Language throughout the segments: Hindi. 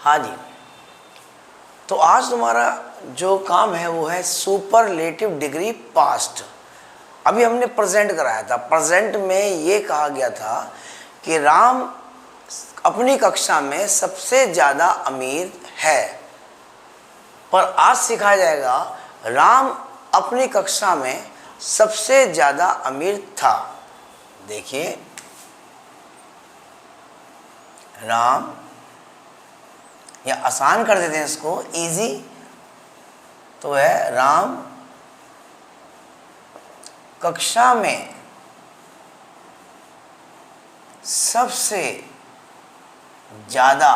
हाँ जी, तो आज तुम्हारा जो काम है वो है सुपरलेटिव डिग्री पास्ट। अभी हमने प्रेजेंट कराया था। प्रेजेंट में ये कहा गया था कि राम अपनी कक्षा में सबसे ज़्यादा अमीर है, पर आज सिखाया जाएगा राम अपनी कक्षा में सबसे ज़्यादा अमीर था। देखिए, राम, या आसान कर देते हैं इसको, इजी, तो है राम कक्षा में सबसे ज़्यादा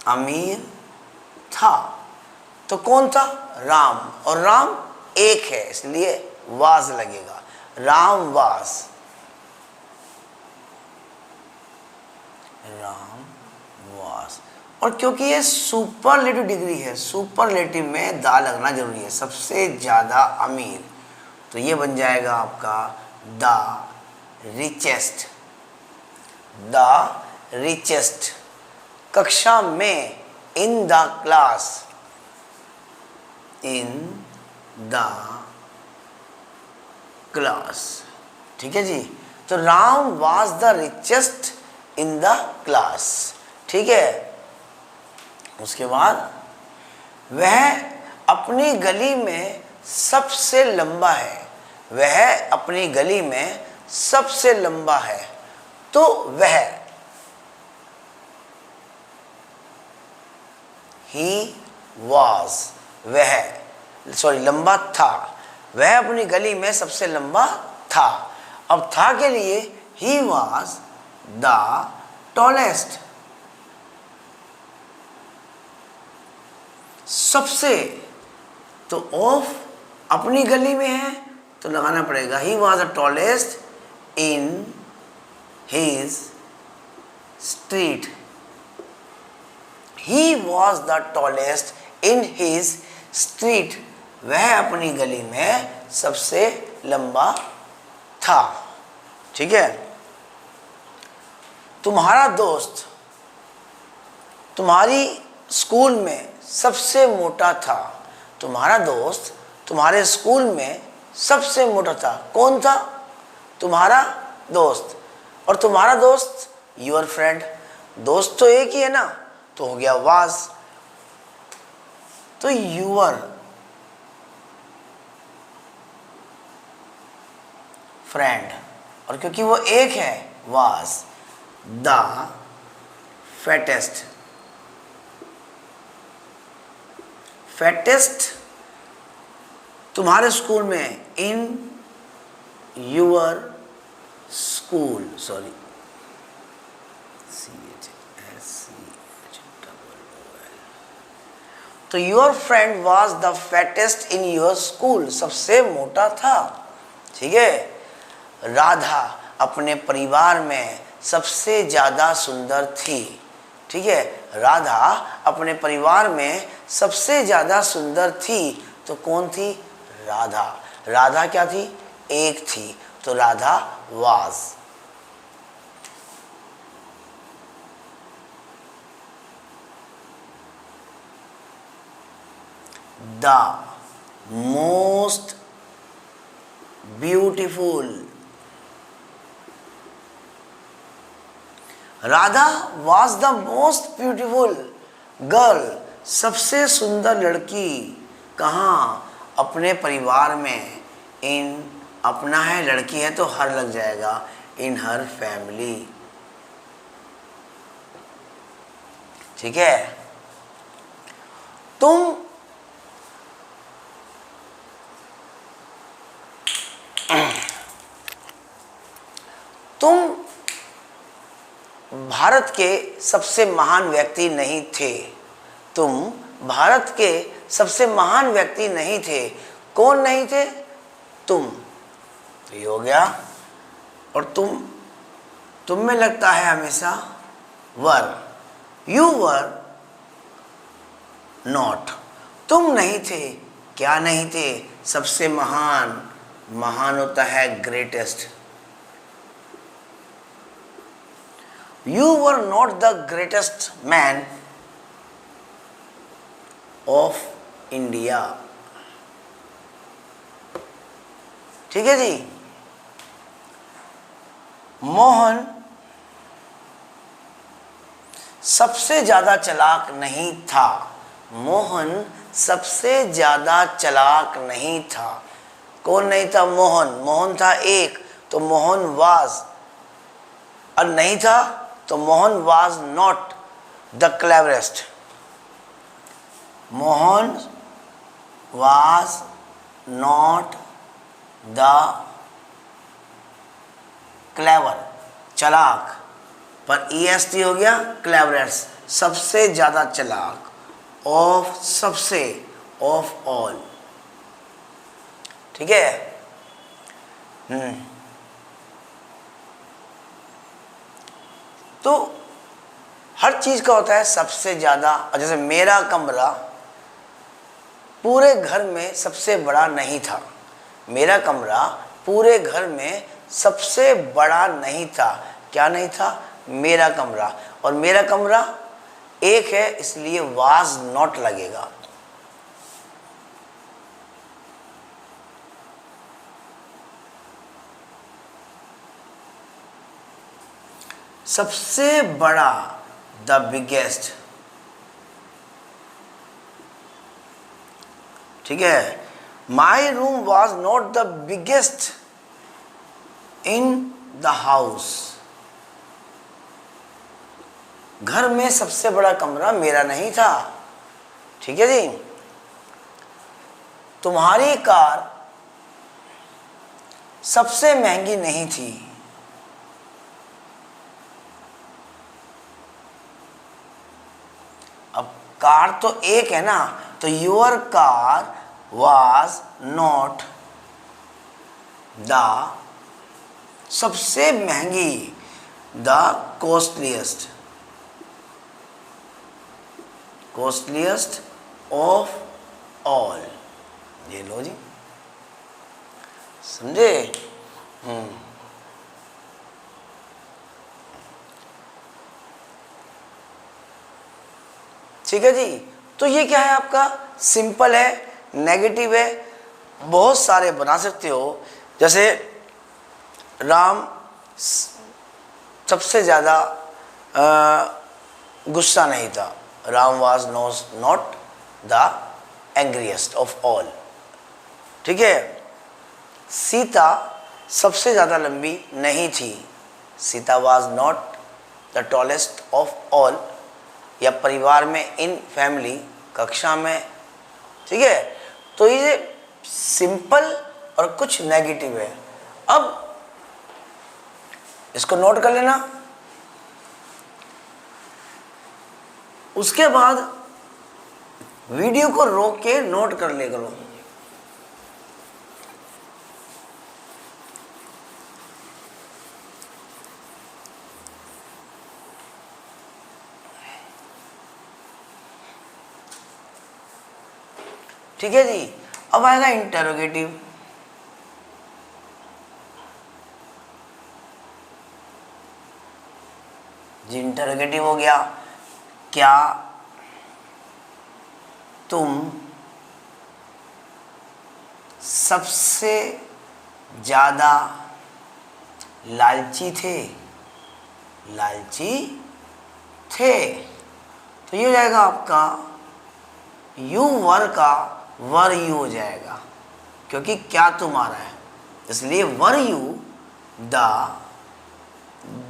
अमीर था। तो कौन था? राम, और राम एक है इसलिए वाज लगेगा। Ram was, Ram was. और क्योंकि ये सुपरलेटिव डिग्री है, सुपरलेटिव में दा लगना जरूरी है, सबसे ज़्यादा अमीर, तो ये बन जाएगा आपका द रिचेस्ट। द रिचेस्ट, कक्षा में, इन the class, in the class. ठीक है जी, तो Ram was the richest in the class. ठीक है, उसके बाद वह अपनी गली में सबसे लंबा है। वह अपनी गली में सबसे लंबा है, तो वह, ही वाज, वह, सॉरी, लंबा था। वह अपनी गली में सबसे लंबा था। अब था के लिए ही वाज द टॉलेस्ट। सबसे, तो ऑफ अपनी गली में है तो लगाना पड़ेगा he was the tallest in his street. He was the tallest in his street, वह अपनी गली में सबसे लंबा था। ठीक है, तुम्हारा दोस्त तुम्हारी स्कूल में सबसे मोटा था। तुम्हारा दोस्त तुम्हारे स्कूल में सबसे मोटा था। कौन था? तुम्हारा दोस्त। और तुम्हारा दोस्त, योर फ्रेंड, दोस्त तो एक ही है ना, तो हो गया वाज। तो योर फ्रेंड, और क्योंकि वो एक है, वाज द फैटेस्ट। फैटेस्ट तुम्हारे स्कूल में, इन यूर स्कूल, सॉरी, तो your friend was the fattest in your school, सबसे मोटा था। ठीक है, राधा अपने परिवार में सबसे ज़्यादा सुंदर थी। ठीक है, राधा अपने परिवार में सबसे ज़्यादा सुंदर थी, तो कौन थी? राधा। राधा क्या थी? एक थी, तो Radha was. The most beautiful, Radha was the most beautiful girl, सबसे सुंदर लड़की। कहाँ? अपने परिवार में। इन, अपना है, लड़की है तो हर लग जाएगा, इन हर फैमिली। ठीक है, तुम भारत के सबसे महान व्यक्ति नहीं थे। तुम भारत के सबसे महान व्यक्ति नहीं थे। कौन नहीं थे? तुम, तो ये हो गया। और तुम में लगता है हमेशा वर, यू वर नॉट, तुम नहीं थे। क्या नहीं थे? सबसे महान, महान होता है greatest. You were not the greatest man of India. ठीक है जी। मोहन सबसे ज्यादा चालाक नहीं था। मोहन सबसे ज्यादा चालाक नहीं था। कौन नहीं था? मोहन। मोहन था एक, तो मोहन वाज, और नहीं था तो Mohan was not the cleverest. Mohan was not the clever, चालाक, पर EST हो गया क्लेवरेस्ट, सबसे ज्यादा चालाक, ऑफ, सबसे, ऑफ ऑल। ठीक है। तो हर चीज का होता है सबसे ज्यादा। और जैसे मेरा कमरा पूरे घर में सबसे बड़ा नहीं था। मेरा कमरा पूरे घर में सबसे बड़ा नहीं था। क्या नहीं था? मेरा कमरा। और मेरा कमरा एक है, इसलिए वाज नॉट लगेगा। सबसे बड़ा, द बिगेस्ट। ठीक है। My room was not the biggest in the house. घर में सबसे बड़ा कमरा मेरा नहीं था। ठीक है जी। तुम्हारी कार सबसे महंगी नहीं थी। अब कार तो एक है ना, तो your car was not the सबसे महंगी, the costliest, costliest of all. ये लो जी, समझे? ठीक है जी। तो ये क्या है आपका? सिंपल है, नेगेटिव है, बहुत सारे बना सकते हो। जैसे राम सबसे ज़्यादा गुस्सा नहीं था। Ram was not the angriest of all. ठीक है। सीता सबसे ज़्यादा लंबी नहीं थी। Sita was not the tallest of all. या परिवार में, इन फैमिली, कक्षा में। ठीक है। तो ये सिंपल और कुछ नेगेटिव है। अब इसको नोट कर लेना। उसके बाद वीडियो को रोक के नोट कर ले करो। ठीक है जी। अब आएगा इंटरोगेटिव। जी इंटरोगेटिव हो गया। क्या तुम सबसे ज्यादा लालची थे? लालची थे, तो ये हो जाएगा आपका यू वर का वर यू हो जाएगा, क्योंकि क्या तुम्हारा है, इसलिए वर यू द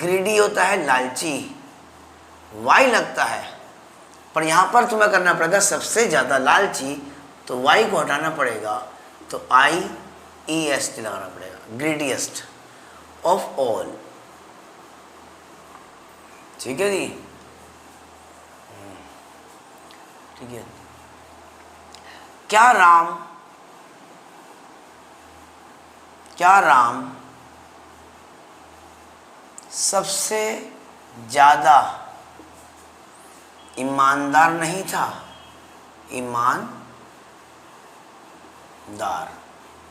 ग्रीडी होता है लालची, वाई लगता है, पर यहां पर तुम्हें करना पड़ेगा सबसे ज्यादा लालची, तो वाई को हटाना पड़ेगा, तो IEST लगाना पड़ेगा, ग्रीडिएस्ट ऑफ ऑल। ठीक है जी। ठीक है। क्या राम सबसे ज्यादा ईमानदार नहीं था?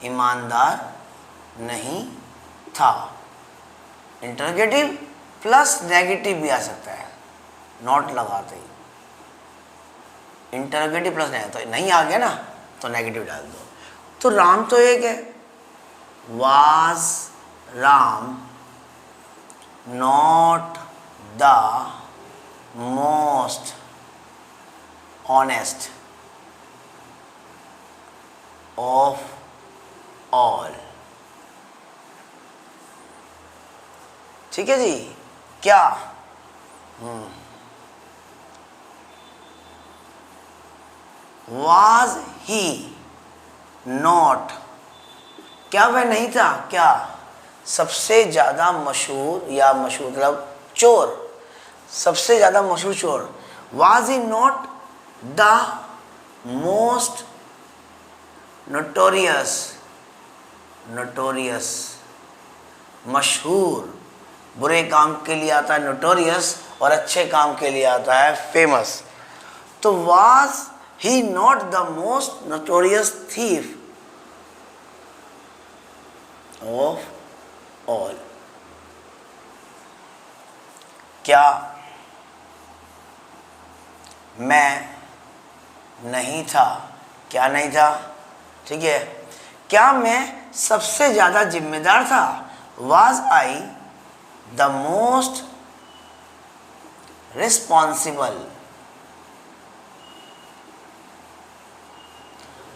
ईमानदार नहीं था। इंटरोगेटिव प्लस नेगेटिव भी आ सकता है, नॉट लगाते ही। इंटरोगेटिव प्लस नहीं, तो नहीं आ गया ना तो नेगेटिव डाल दो। तो राम तो एक है, was Ram not the most honest of all. ठीक है जी, क्या वाज ही नॉट, क्या वह नहीं था, क्या सबसे ज्यादा मशहूर, या मशहूर मतलब चोर, सबसे ज्यादा मशहूर चोर। Was he not the most notorious, notorious मशहूर, बुरे काम के लिए आता है नोटोरियस और अच्छे काम के लिए आता है फेमस। तो was he not the most notorious thief of all, क्या मैं नहीं था, क्या नहीं था, ठीक है, क्या मैं सबसे ज्यादा जिम्मेदार था, was I the most responsible,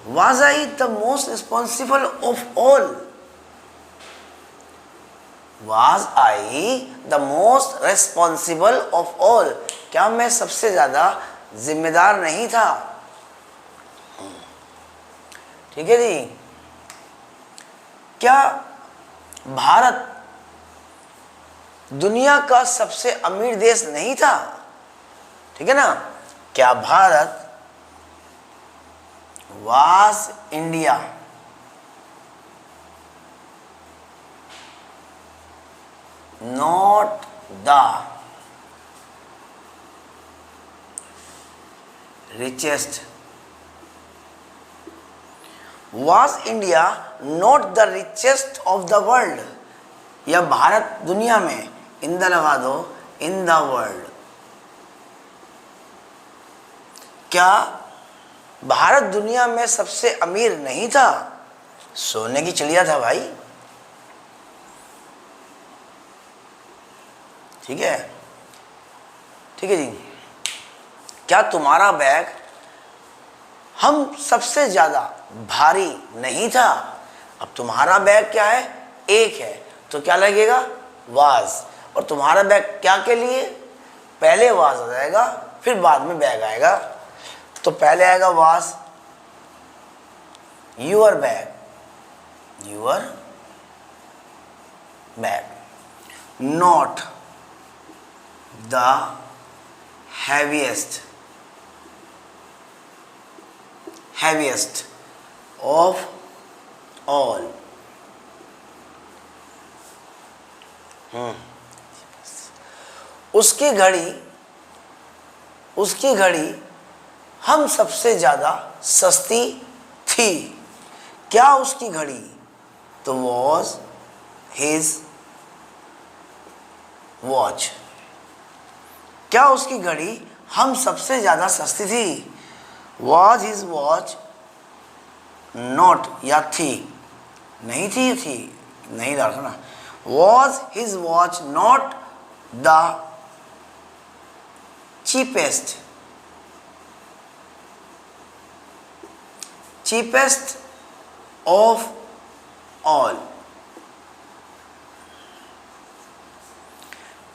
was I the most responsible of all, was I the most responsible of all, क्या मैं सबसे ज्यादा जिम्मेदार नहीं था। ठीक है जी, क्या भारत दुनिया का सबसे अमीर देश नहीं था, ठीक है ना, क्या Bharat was India not the richest, was India not the richest of the world, या भारत दुनिया में, इन द लगा दो, इन द वर्ल्ड, क्या भारत दुनिया में सबसे अमीर नहीं था, सोने की चिड़िया था भाई। ठीक है, ठीक है जी, क्या तुम्हारा बैग हम सबसे ज्यादा भारी नहीं था। अब तुम्हारा बैग क्या है, एक है, तो क्या लगेगा, वाज, और तुम्हारा बैग क्या के लिए, पहले वाज आ जाएगा फिर बाद में बैग आएगा, तो पहले आएगा was, your bag, your bag, not the heaviest, heaviest of all, उसकी घड़ी हम सबसे ज्यादा सस्ती थी, क्या उसकी घड़ी, तो was his watch, क्या उसकी घड़ी हम सबसे ज्यादा सस्ती थी, was his watch not, या थी, नहीं थी, थी नहीं डालना ना, was his watch not the cheapest, cheapest of all,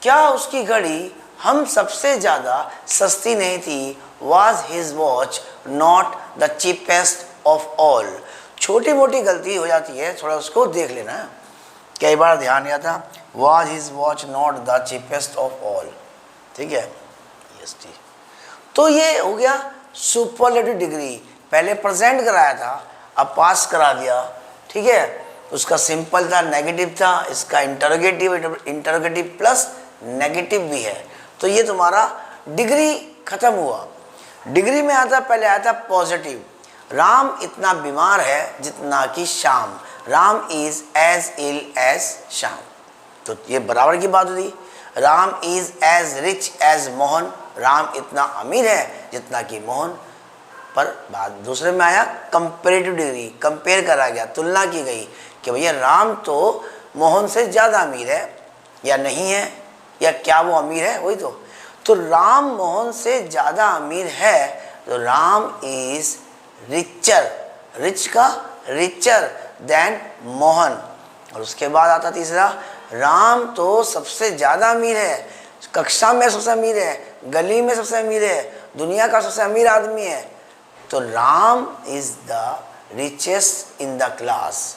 क्या उसकी घड़ी हम सबसे ज्यादा सस्ती नहीं थी, was his watch not the cheapest of all। छोटी मोटी गलती हो जाती है, थोड़ा उसको देख लेना, कई बार ध्यान नहीं आता, was his watch not the cheapest of all, ठीक है, यस ठीक। तो ये हो गया सुपरलेटिव डिग्री, पहले प्रेजेंट कराया था, अब पास करा दिया, ठीक है, उसका सिंपल था, नेगेटिव था, इसका इंटरोगेटिव, इंटरोगेटिव प्लस नेगेटिव भी है, तो ये तुम्हारा डिग्री खत्म हुआ। डिग्री में आता, पहले आया था पॉजिटिव, राम इतना बीमार है जितना कि Shyam, Ram is as ill as Shyam, तो ये बराबर की बात होती। Ram is as rich as Mohan, Ram इतना अमीर है जितना कि मोहन। पर बात दूसरे में आया कंपेरेटिव डिग्री, कंपेयर करा गया, तुलना की गई कि भैया राम तो मोहन से ज़्यादा अमीर है या नहीं है, या क्या वो अमीर है, वही तो राम मोहन से ज़्यादा अमीर है, तो राम इज रिचर, रिच का रिचर देन मोहन। और उसके बाद आता तीसरा, राम तो सबसे ज़्यादा अमीर है, कक्षा में सबसे अमीर है, गली में सबसे अमीर है, दुनिया का सबसे अमीर आदमी है, तो Ram is the richest in the class.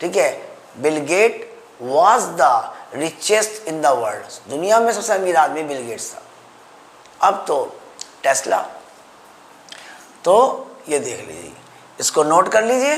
ठीक है, Bill Gate was the richest in the world, दुनिया में सबसे अमीर आदमी बिल गेट्स था। अब तो टेस्ला, तो ये देख लीजिए, इसको नोट कर लीजिए।